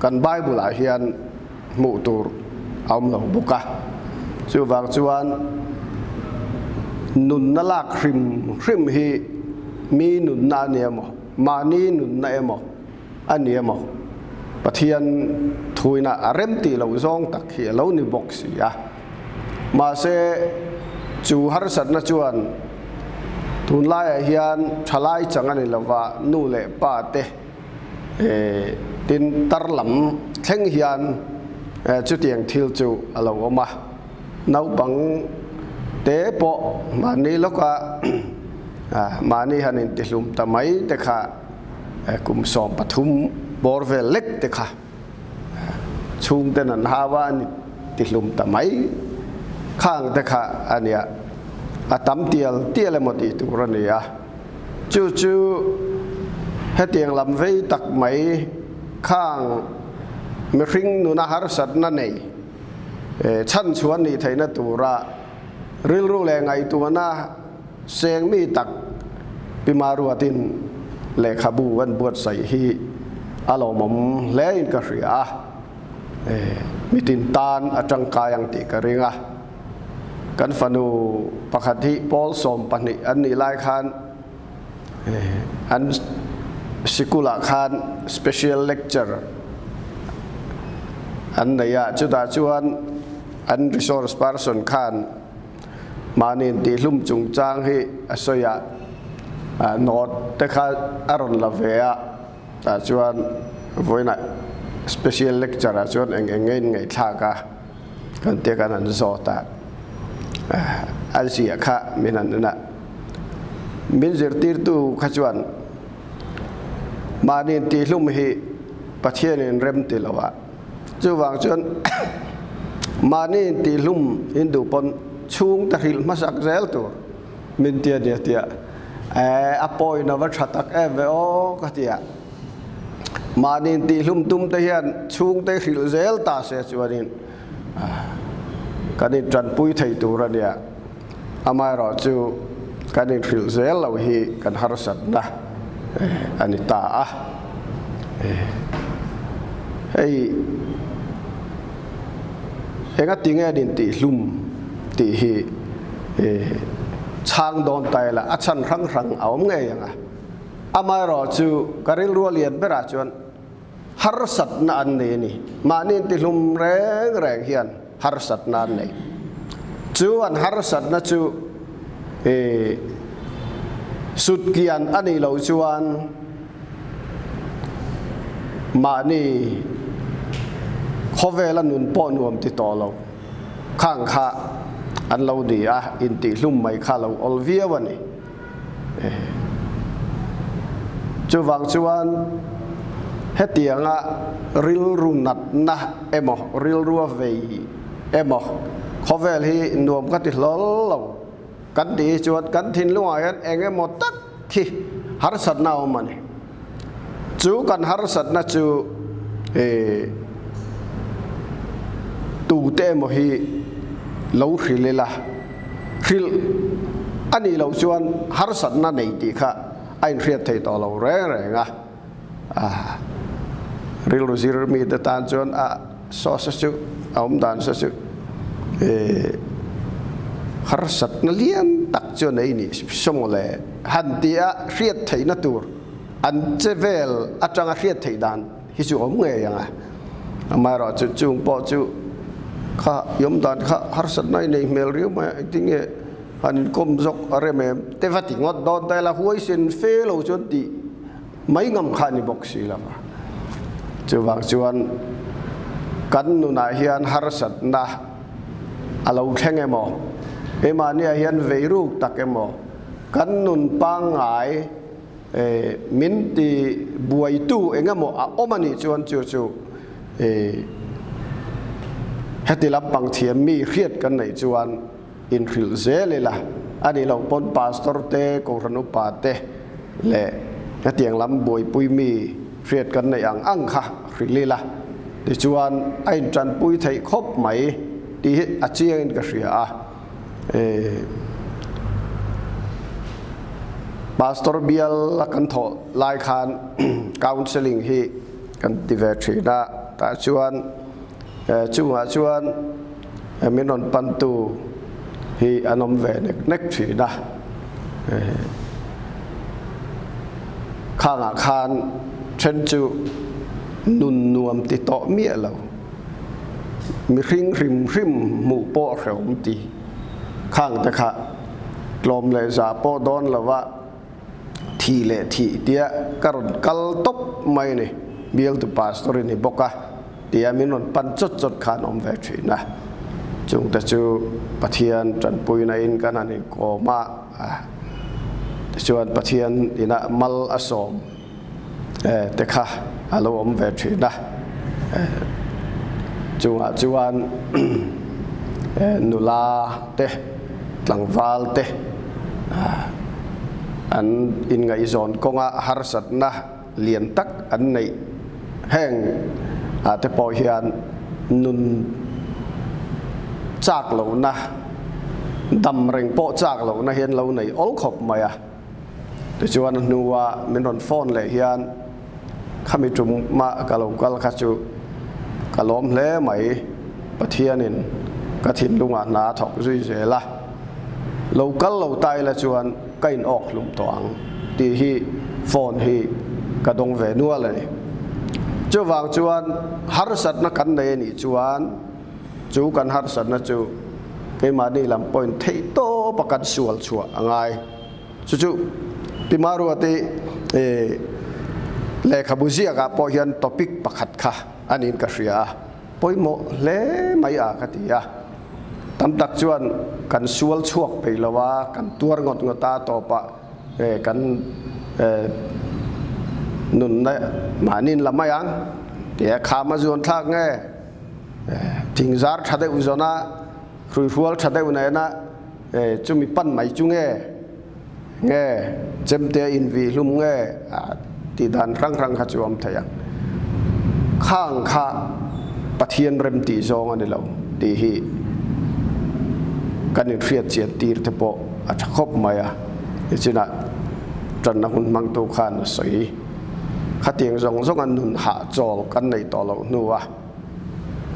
กันใบบุลาเฮียนมูตูร์เอาหลงบุกะจูวางจวนนุนนะลากคริมฮีมีนุนนาเนียมมานี่นุนนาเอมอันเนียมประเทียนทุยนะเริ่มตีเราซองตักเขียเราในบ็อกซี่อะมาเสจูฮาร์สันนะจวนทุนไล่เฮียนทลายจังอันนี้ละว่านู่เล่ป้าเตตินตร์ลำเข่งเฮียนจุดเตียงทิลจูอะไรวะมาเนาบังเตะปอมานี่แล้วก็มานี่ฮันนินติลุมทำไมแต่ข้ากุมสอบปฐุมบอร์เวลเล็กแต่ค่ะชุงแต่นันฮาวานิติลุมทำไมข้างแต่ค่ะอันเนี้ยอาตั้มเตียลหมดอีตุรนียจู่ให้เตียงลำไว้ตักไหมข้างมีคริงนุนาฮาร์สัตนั่นเองชั้นชวนนี่ไทยนัตุระริลรู้แรงไงตัวน่าเสียงมีตักปิมารัวตินเลขบูวันบวชใส่ฮีอารมณ์เล่นกระเสียมีตินตานอาจังกายังติกระเริงกันฟนูปกติพอลสมปนิอันนี้ไล่คานอันสิกุลาคาน special lecture อันไหนจุดาชวนอัน resource person คานมาเนินตีลุ่มจุงจางให้อสยานอดแต่ข้าอารมณ์ละเวียแต่ชวนวันนั้น special lecture ชวนเองไงท่ากะกันเตียกันนั้นสอดอันเสียข้ามินันนะมินเซอร์ตีร์ตูขจวนมาเนินตีลุ่มให้ประเทศนี้เริ่มตีละวะจู่วางชวนมาเนินตีลุ่มอินดูปนชุงตะหิลมาสักเซลตัวมินเตียอปอยนวัชตักเวโอกติยามานินตีลุมตุมเทียนชุงเตหิลเซลตาเสจวนินกันนี่จันปุยไทยตัวเนี่ยอามาเราจูกันนี่หิลเซลเราฮีกันฮาร์สัตนะอันนี้ตาเฮ้ยเอ็งก็ติงดินตีลุมตีฮีช่างโดนไตละอัชันรังเอาไงยังไงอามารอจูการิลรัวเลียนไปราชวนฮาร์สัตนันนี่มานี่ติลุมแรงเฮียนฮาร์สัตนันนี่จูอันฮาร์สัตนะจูสุดเกียนอันนี้เราจวนมานี่ขอเวลานุนป้อนวมติดต่อเราข้างข้า อันเราดีอินติลุ่มไม่ข้าเราอลเวียวันนี้จูวังจวนเฮตียงริลรุนัดนะริลรัวเวเขาเวลฮีนวมกันติดล้อเรากันดีจวนกันทินลุงไอ้เองหมดตักที่ฮาร์สัตนาอมันจูกันฮาร์สัตนะจูตูเตมฮีเราขิเลละขิลอันนี้เราชวนฮาร์สัตนะในตีค่ะไอ้เรียดไทยต่อเราแรงริลรุซิรมีแต่ตานชวนซอสจูเอามดานซอสจูฮาร์สัตนะเลี้ยนตักชวนไอ้นี่สมเลยฮันตีเรียดไทยนัตูร์อันเจเวลอาจารย์เรียดไทยดานฮิจูอมเงยยังมาเราจุงปอจูข้ายมดานข้าฮาร์สัตนะในเมลริวมาจริงๆอันคมจกอะไรเมมแต่ว่าติงอดดอนแต่ละหัวเส้นเฟลเราจนตีไม่งำขานิบอกสิละมาจูวังจวนกันนุนาเฮียนฮาร์สัตนะเราแข่งเอมอมาเนี่ยเฮียนเวรุกตักเอมอกันนุนปังไงมินตีบวยตู้เองก็มอมันนี่จวนจู่เฮติลับบางเทียมมีเครียดกันในจวนอินฟิลเซเลยล่ะอันนี้เราปนปาสตอร์เตโกรนุปาเตและเฮติยังลำบวยปุยมีเครียดกันในอ่างอังค่ะฟิลล่ะแต่จวนไอ้จันปุยไทยคบไหมที่อาเจียนก็เสียปาสตอร์เบียลกันทอลายคานคาวน์เซลิงฮีกันติเวชีนะแต่ชวนชวนมินนปันตูฮีอนมเวเน็กชีนะข้างอาคารเช่นจูนุนนวมติดต่อเมียเรามีริมหมู่โป้เขียวมตีข้างตะขะกลมเลยสาโป้ดอนละว่าทีเละทีเดียกระดกัลตบไม่เนี่ยเบียลตุปาสตอรินีบอกว่าเดียมินนปันจดขานอมเวชีนะจงแต่จูปะเทียนจันปุยในอินกันนี่โกมาชวนปะเทียนอินะมัลอสอมแต่ค่ะอารมณ์เวทีนะจวนนุลาเตหลังวาลเตอันอินไงซอนกงฮาร์สัตนะเลียนตักอันในแห่งแต่พอเฮียนนุนจากเหล่านะดำเริงโปจากเหล่านะเฮียนเหล่าในอลขบมาแต่จวนนัวมินรอนฟอนเลยเฮียนข้ามีจุ่มมากะลงกะลคัจูกะล้อมเล่ไหมปะเทียนินกะถินลุงนาถกซุยเสละเรากะเราตายละจวนใกล้ออกลุมตวงตีฮีฟอนฮีกระดงเวนัวเลยจวางจวนฮาร์สัตนักกันเดนี่จวนจูกันฮาร์สัตนะจูเกมานี่ลำปอยเทโตประกันสวลชัวง่ายจูติมารุติเลขาบุษีกับพอเห็นท็อปิกประคัดค่ะอันนี้ก็เสียพอยโมเล่ไม่อาคติยาตั้มตักจวนกันสวลชวกไปแล้วว่ากันตัวงดตาต่อปะกันนุนได้มานินละไม่ยังเดี๋ยวขามาจวนทักไงทิ้งจาร์ชัดได้อุจนาครูฟัวชัดได้อุนายนะจุมีปั้นไม่จุงไงเจมเตียอินวีลุมไงที่ด่านครั้งขจวมทยังข้างข้าปะเทียนเริ่มตีจองอันนี้เราตีฮีกันเรียดเสียตีร์เทปอาจจะครบไหมจินะจันนักมังตุขานสวยขัดยังจงอันนุนหาจอลกันในต่อเราหนัว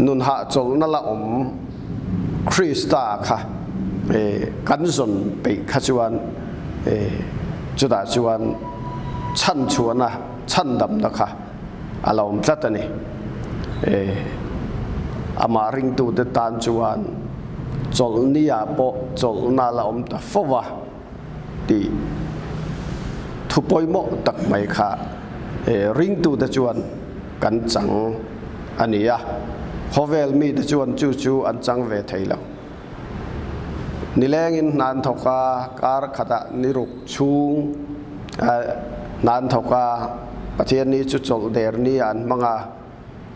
นุนหาจอลนั่นละคริสตาค่ะกันส่วนไปขจวนจุดาจวนชั้นชวนนะชั้นดำนะคะอารมณ์จัดนี่อามาริงตูเดตานจวนจลนิยาโปจลนาลอมตะฟวะที่ทุปอยโมตักไม่ค่ะริงตูเดจวนกันจังอันนี้ฮอเวลมีเดจวนจูอันจังเวทไทยแล้ว นิเลงินนานทกาการขัดนิรุกชูนานทกาประเทศนี้จุดจบเดรนี้อันมัง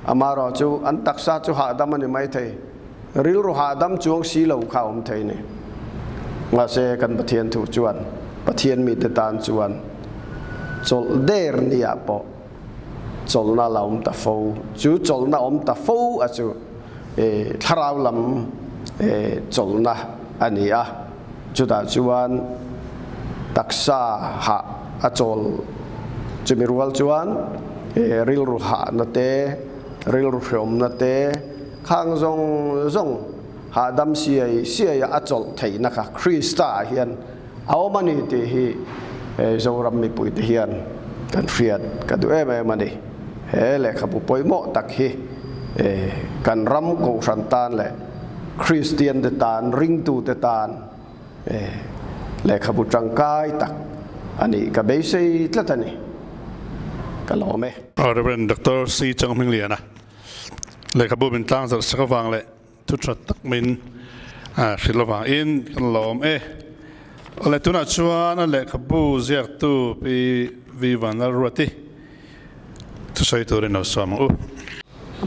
อามารอจูอันตักษาจูหาดมันไม่เทริลรูหาดำจวงสีเหลาข่าวเทนี่มาเสกันประเทศถูกจวนประเทศมีแต่ตานจวนจบเดรนี้อ่ะปอจบน่าเราตะฟูจูจบน่าตะฟูอ่ะจูทาราวลำจบน่ะอันนี้อ่ะจุดจวนตักษาหาจบจะมีรัวจวนริลรูหานาเตริลรูพรมนาเตข้างซงหาดำเสียอจลไทยนะคะคริสต์เฮียนเอามันนี่ที่จงรำมีปุยเฮียนกันเฟียดกันดูมันนี่เละขบุปอยโมตักฮีกันรำกูสันตานเลยคริสเตียนเตตานริงตูเตตานเละขบุจังกายตักอันนี้กับเบสต์ละตันนี่ก็ลองไหมReverend Dr. C. Chang Ming Lianเลยขบูเป็นตั้งสักฟังเลยทุกตักมินศิลปะอินกันลองเลยตุนัดชวนเลยขบูเสียตูปีวิวันนรติทุกสิ่งตัวเรื่องสมอง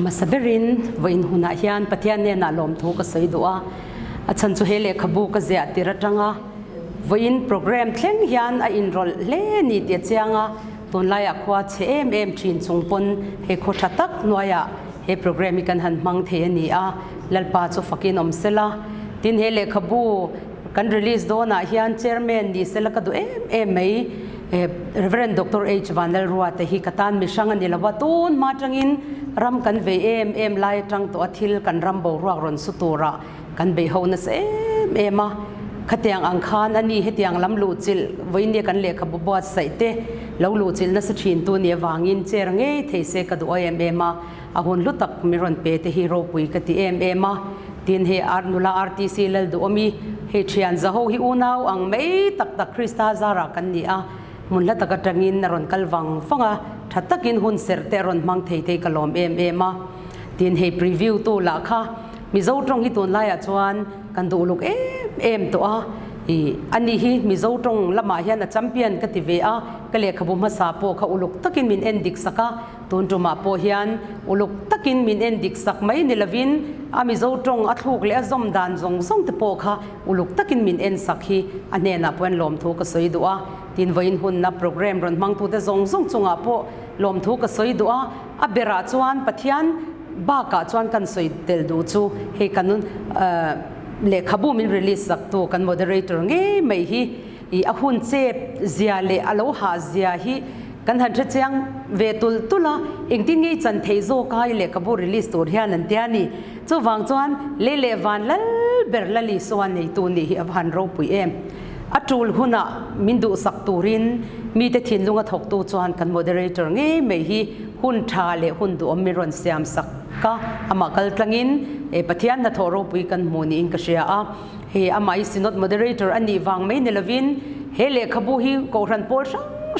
มาสับรินวินหุนาฮิอันปฏิญาณเนี่ยน่าลมทุกข์สิ่งตัวอาจารย์สุเฮเลขบูก็เสียติระจังวินโปรแกรมเทงฮิอันอินโรลเล่นิดเดียเจียงตุนไล่ขวาเชมชินส่งปนเฮโคชัตักนัวยเฮโปรแกรมกันหันมังเทียนีลัลปาจูฟักินอมเซลาตินเฮเลขบูกันรีลิสโดนะฮิอันเชอร์แมนดีเซลก็ดูไม่ Reverend Dr. H. Van der Roat ที่กตันมิชังนี่ละว่าตูนมาจังอินรำกันเวไล่จังตัวทิลกันรำบ่รักรอนสุตูระกันเบฮาวนัสมาขัดยังอังคารอันนี้เหตุยังลำลูจิลวันนี้กันเลี้ยขบบัวใส่เตะแล้วลูจิลนัสชินตัวเนี่ยวางินเจริญเทเสกดูมาอาหุนลุตักมิรอนเปเตฮีโร่ปุยกติมาทีนเฮอาร์นุลาอาร์ทีซีเลดูมีเฮชิอันจะหูฮิอูนาวอังไม่ตักคริสตาซารักันนี่มุนละตักจังอินนรอนกัลวังฟังทัดตักินหุนเสร์เตรอนมังเทเทกลอมมาทีนเฮพรีวิวตัวละค่ะมิโซตรงฮิตุนไล่จวนกันดูลูกตัวอันนี้ฮิมิโซตรงละมาเฮียนแชมเปี้ยนกติเวก็เลยขบุมาซาโปเขาอุลุกตักินมินเอ็นดิกสักตุนจุมาโปเฮียนอุลุกตักินมินเอ็นดิกสักไม่นิลวินมิโซตรงอัฐูกเลี้ยซอมดานซงซงตะโปค่ะอุลุกตักินมินเอ็นสักฮีอันนี้นับวันลมทุกข์สวยดัวทินวัยหุ่นนับโปรแกรมรอนมังตุเตซงซงจงอาโปลมทุกข์สวยดัวเบราจวนปะเทียนบ้ากาจวนกันสวยเตลดูจูเฮกันนุนเลขบูมินรีลิสสักตัวกันโมเดเรเตอร์งี้ไม่ฮีอาหุ่นเจ็บเสียเลอโลหะเสียฮีกันหันเชียงเวตุลอิงที่งี้จันเทโซกายเลขบูรีลิสตัวเฮียนันเดียนี่จู่วางจวนเลวันลเบอร์ลลิสวันในตัวนี้อับหันรูปุยอัตรูลหุนะมินดูสักตูรินมีแต่ทิ้งลงกระทกตัวจวนกันโมเดเรเตอร์งี้ไม่ฮีหุ่นชาเลหุ่นดูอมิรอนเซียมสักก็อามากัลตังอินปะเทียนนัทโรปุยกันมูนีอินกเชียเฮอามาอิสินอตโมเดเรเตอร์อันนี้วางไม่เนลวินเฮเลขบูฮีโกรันโพล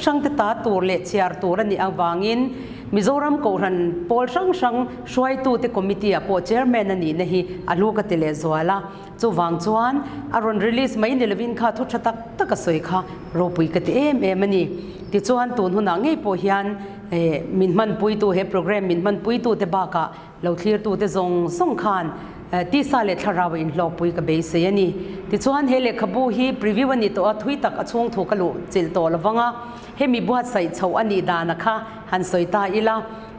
ช่างตาตัวเลเชียร์ตัวอันนี้อังวางอินมิโซรัมโกรันโพลช่างช่วยตัวที่คอมมิตี้โปเชอร์แมนอันนี้นะฮีอาลูกติเลสวาลาจู่วางจวนอารอนรีลิสไม่เนลวินค่ะทุกชะตักสวยค่ะโรปุยกันมันนี่ที่จวนตัวหุ่นง่ายโปเฮียนมินมันปุยตัวเฮโปรแกรมมินมันปุยตัวเตบากะเราเคลียร์ตัวเตจงส่งขานที่สาเลทาราวินลอปุยกับเบสเซียนี่ที่ชวนเฮเลขบูฮีพรีวิวนี่ตัวทวิตักช่วงถูกกลุจิลตัวละวังเฮมีบัวใส่เฉาอันนี้ดานะคะหันสวยตาอีละ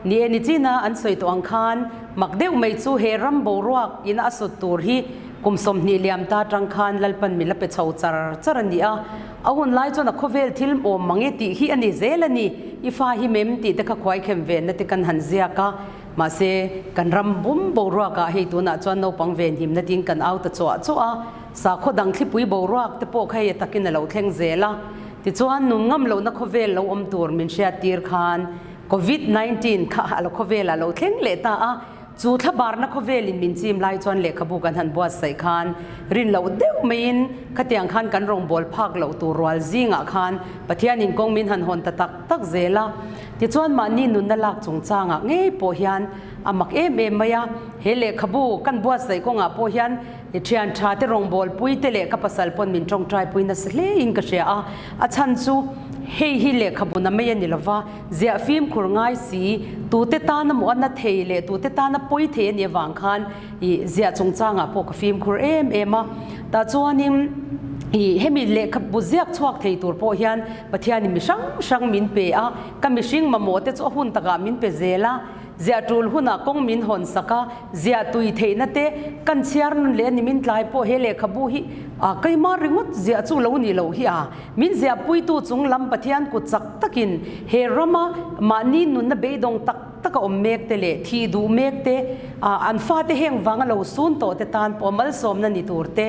นี่เอนิจีน่าอันสวยตัวอังคารมักเดวไม่จูเฮรัมโบรักอินาสุดตัวฮีกุมสมนิเลียมตาจังคานลัลปันมิลเป็ดเฉาจารนี่เอาหุ่นไล่จนนักเวลทิลโอมมังเอติฮีอันนี้เซลนี่อีฟ้าฮิเมมติเด็กควายเข้มเวนนั่นติกันหันเสียกะมาเสกันรำบุ้มโบรักให้ตัวน่ะจวนเอาปังเวนหิมนั่นติกันเอาแต่จั่วสาขดังคลิปวิโบรักแต่พวกให้ตะกินเราเทงเซละที่จวนนุ่งงำเรานักเวลเราอมตัวมินเชียตีร์คานโควิด-19ค่ะเราเวลเราเทงเลต้า จูทบาร์นักเวลินมินจิมไลจวนเลขบุกันหันบัวใส่คานรินเหลาเดียวไม่อินขตียงคันกันรงบอลพักเหลาตัวรัวซิงอ่ะคานปะเทียนินกงมินหันหอนตักเซล่าที่จวนมานี่นุนนั่นลักจงจางอ่ะเงี้ยโปเฮียนอามักเอ็มมายาเฮเลขบุกันบัวใส่กงอ่ะโปเฮียนเชียนชาติรงบอลปุยเตเลกับภาษาปนมินจงใจปุยนัสเลอินกเชียอาชันซูเฮีเลขบุนไม่ยันนิลวาเจียฟิล์มคุรง่ายสีตูเตตานมอันนัทเทเลตูเตตานปุยเทเนี่ยวางคันเจียจงจางอ่ะพวกฟิล์มคุรเอ็มแต่จวนนิมเฮมิเลขบุเจียกชวกเทตัวโปเฮียนปะเทียนิมิช่างมินเปะกัมิชิงมาโมเตจหุ่นตะกามินเปเซล่าเจียจูลหุ่นกงมินหอนสักเจียตุยเทนเตกันเชียร์นเลนิมินไลโปเฮเลขบุฮิก็มาริงุดเจียจูลาวนี่ลาวฮิมินเจียปุยตูจงลำปะเทียนกุจักตะกินเฮรามานีนุนนเบดงตักอมเมกเตเลทีดูเมกเตอันฟาเตเฮงวังเราซุนโตเตตานปอมัลสมนันนิตูร์เต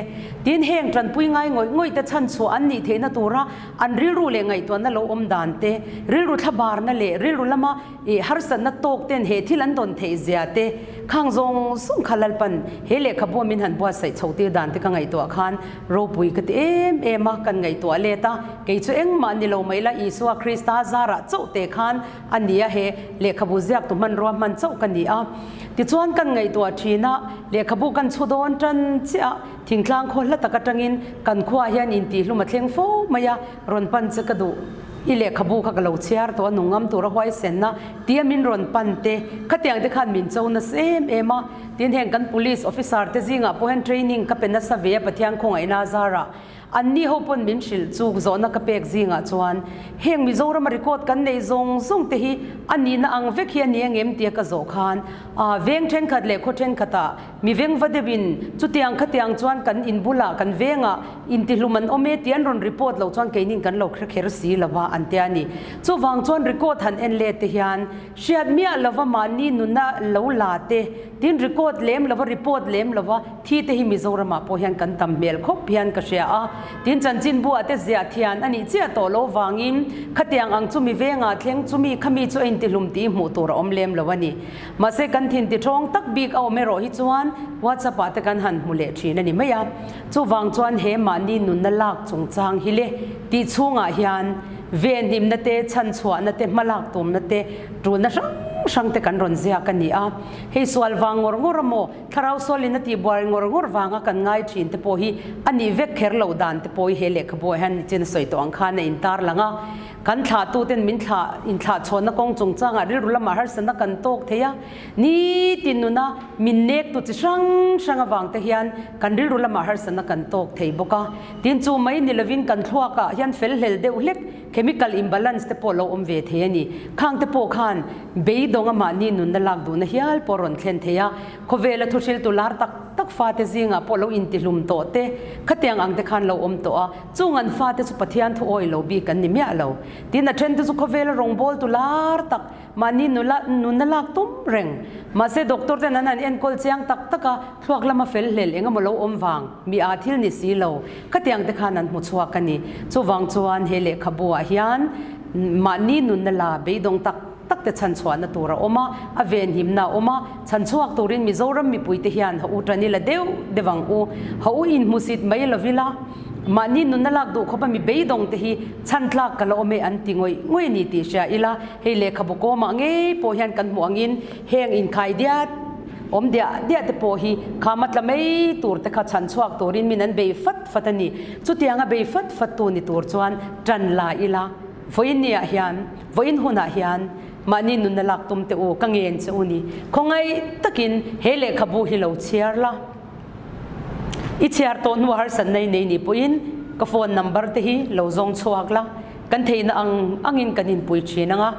ดินเฮงจันปุยง่ายง่อยแต่ฉันชัวอันนี้เทนตัวระอันริรูเลงไงตัวนั้นเราอมดานเตริรูทบาร์นั่นเลริรูละมาฮาร์สันนัตโตกเตนเฮที่ลันดอนเทเซียเตข้างจงสุงขลัลปันเฮเลขบัวมินหันบัวใส่ชาวตีดานเตกังไงตัวขันโรปุยกตเอ็มกันไงตัวเลตาเกยจูเอ็งมันนิโลไม่ละอิสวาคริสตาซาระเจ้าเตขันอันนี้เฮเลขบุเซียกตัวมันรวมมันเจ้ากันนี้ติดชวนกันไงตัวทีน่ะเลขบุกันชุดอนจันเจ้าทิ้งกลางคนละตะกะจังอินกันขวาเฮียนอินตีลุมาเทียงโฟมายารอนปันจะกระดูอีเลขบุขกะเหลาเชียร์ตัวนุ่งงำตัวระหวยเซนนะเตียมินรอนปันเตขัดยังเด็กขันมินเจ้านะเอ็มเตียนเห็นกัน police officer เตจิงอ่ะพวกเห็น training ก็เป็นนักสเวียปะเทียงคงไอ้นาซาระอันนี้เขาปนมินชิลจูกโซนกับเปกจิงอ่ะจวนเฮงมิโซรามาริโกดกันในซงเตฮีอันนี้นะอังเวกเฮียนี่เอ็มเตียกโซคานเวงเทนขัดเล็กเทนขัดมีเวงวัดบินจุดยังขัดยังจวนกันอินบุลากันเวงอินติลุมันอเมตียนรอนรีพอร์ตเราจวนเกนิ่งกันเราเครสีละว่าอันเตียนี่จูวางจวนรีโกดหันเอ็นเลตเฮียนเชียดเมียละว่ามานี่นุน่าเราลาเตดินรีโกดเล็มละว่ารีพอร์ตเล็มละว่าที่เตหิมิโซรามาพอเฮียนกันตัมเมลคบเฮียนกเชียดินจันจินบัวเตเสียเทียนอันนี้เจ้าโตโลวางินขัดยังอังจุมีเวงเทียงจุมีขมีจุอินติลุมตีหมู่ตัวอมเลมละวันนี้มาเสกันทินติทองตักบีกเอาเมโรฮิจวนว่าจะปาตกันหันมุเลชีนั่นนี่ไม่ยาจูวางจวนเฮมานีนุนนลักจงจางฮิเลตีช่วงอาเฮียนเวนิมนเตชันชวนนเตมาลักตุมนเตรูนช่างเตกันรอนเสียกันนี่ให้สวลวางงอรโมคาราวสวลินตีบวงงอวางกันง่ายชินเตโพฮีอันนี้เวกเคอร์เหลาดานเตโพฮีเฮเลกบัวฮันจินสวยตัวอังคารในอินตาร์ลังกันถาตูเต็นมินถาอินถาชนนักกงจงจ้างริรุลมาฮาร์สนักกันโตกเทียนี่ตินุนะมินเนกตุจิช่างวางเทียนกันริรุลมาฮาร์สนักกันโตกเทียบกะตินจูไม่นิลวินกันทัวกะยันเฟลเฮลเดอุเล็กเคมีคอลอิมบาลานซ์เตโพโลอมเวเทียนี่ข้างเตโพขันเบย์ดงมานี่นุนนลักดูนะฮิลปอรอนเทนเทียโคเวลทุชิลตุลาร์ตักฟาเตซิงะโพโลอินติลุมโตเตขัดยังอังเตขันเราอมโตจูงันฟาเตสุปฏิยันทุโอยเราบีกันนิมีอะไรดินเทรนด์สุขเวลรงบอลตุลาร์ตักมานี่นุนลักตุ้มเร่งมาเสด็อกเตอร์เตนันเอ็นคอลเซียงตักทวกละมาเฟลเลลเองมาเราอมวางมีอาทิลนิสีเราขัดยังเตขันนั้นมุชวกันนี่จูวังจวนเฮเลขบัวเฮียนมานี่นุนลาเบดงตักแต่ฉันชวนตัวเราออกมาอเวนหิมนาออกมาฉันชวนตัวรินมิโซรัมมีปุยเทียนเขาอุตรนิละเดวังเขาอินมุสิตไม่ละวิลามานี่นุนลักดูเขาเป็นมีเบยดงเตหีฉันลักกันเราไม่อันติงวยนี่ติเชียอีละเฮเลขบุกโกมาเงี้ยพอเห็นกันหัวงินเฮงอินไข่เดียดเดียดเตโพฮีขามัดละไม่ตัวแต่ข้าฉันชวนตัวรินมีนั้นเบยฟัดนี่จุดยังเบยฟัดตัวนี่ตัวชวนจันลาอีละวินเนี่ยเฮียนวินหุนเฮียนมานี่นุนลักตุมเตโอกังเงินเจ้านี่คงไอ้ตะกินเฮเลขบุฮิโลเชียร์ละอีเชียร์ต้นว่าสันในนี่ปุ่นก็โฟนนัมเบอร์เตฮีโลซงชัวกละกันเทนอังอินกันอินปุ่ยเชียนะ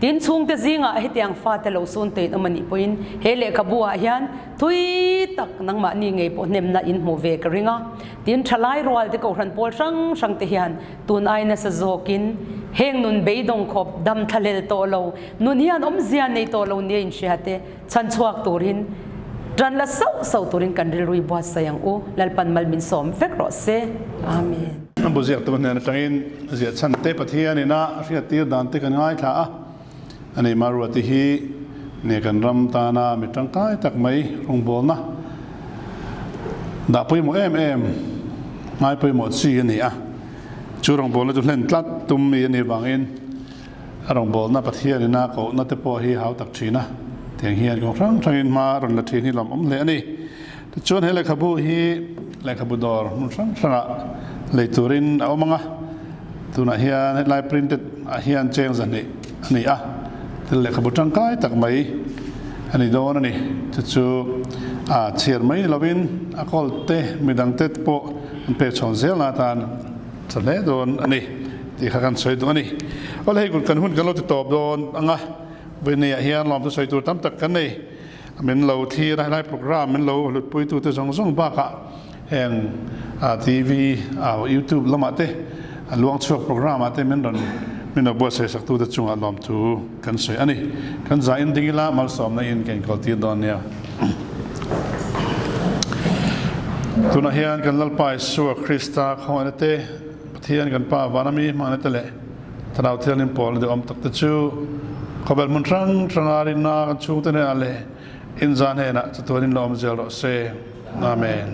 ดินช่วงเตจิงเฮตียงฟาเตโลซุนเตนมันนี่ปุ่นเฮเลขบัวเฮียนทุยตักนังมานี่ไงปุ่นเนมน่าอินโฮเวกริงดินทลายรัวเตโกรันโพลช่างเทียนตุนไอเนสโซกินเฮงนุนเบยดงขบดำทะเลโตโลนุนเฮียนเซียนในโตโลเนี่ยอินเชียเตฉันชวกตัวรินจันละเศร้าตัวรินกันริลุยบัวสยังโอลลปันมัลมินสอมเฟกโรเซอาเมนนั่นบุเสียตัวเนี่ยจังอินเสียชันเตปะเทียนี่นะเสียตีดานเตกันง่ายท่าอันนี้มารัวที่ฮี เนี่ยกันรำตานามิจังกายตักไม่รงบอลนะดาปุยหมเอ็มไม่ปุยหมซีนี่อ่ะชูรงบอลแล้วจุเล่นตัดตุ้มมีนี่บางอินรงบอลน่ะประเทศนี่น่าเขาน่าจะพอฮีหาวตักชีนะเถียงเฮียนของครั้งทางอินมารันละทีนี่ลำเลยอันนี้ชวนให้เลยขบูฮีเลยขบูดอร์มุ่งสังสระเลยตุรินเอามังอ่ะตัวน่ะเฮียนลายพรินต์เฮียนเจงสันนี่อันนี้อ่ะเลยขบูจังกายตักไม่อันนี้โดนอันนี้จู่เชียร์ไม่ลาวินกอลเตมีดังเตโปมันเป็นชนเซลนาทานสำเร็จโดนอันนี้ที่ข้ากันสวยตัวอันนี้ก็เลยคุณกันหุ่นกันเราติดต่อโดนอ่ะเวเนียเฮียนลอมตัวสวยตัวตั้มตักกันนี่มันเราที่ได้โปรแกรมมันเราหลุดปุยตัวที่ส่งบ้ากะแห่งทีวียูทูบละมาเตลวงช่วงโปรแกรมมาเตมันโดนมันเอาบัวใส่สักตัวจุงอารมณ์ตัวกันสวยอันนี้กันใจอินทิละมาสอมในอินเก่งกอตีดอนเนี่ยตัวนักเรียนกันลัลไปสัวคริสตาของอันเตเทียนกันป้าวานามีมาอันเตเล่ถ้าเราเทียนลิมปอลเดี๋ยวอมตักตะชูขบวนมุนทรังอารินากันชูตัวนี้อะไรอินซานเฮนะจะตัวนี้เราอมเจลโลเซอาเมน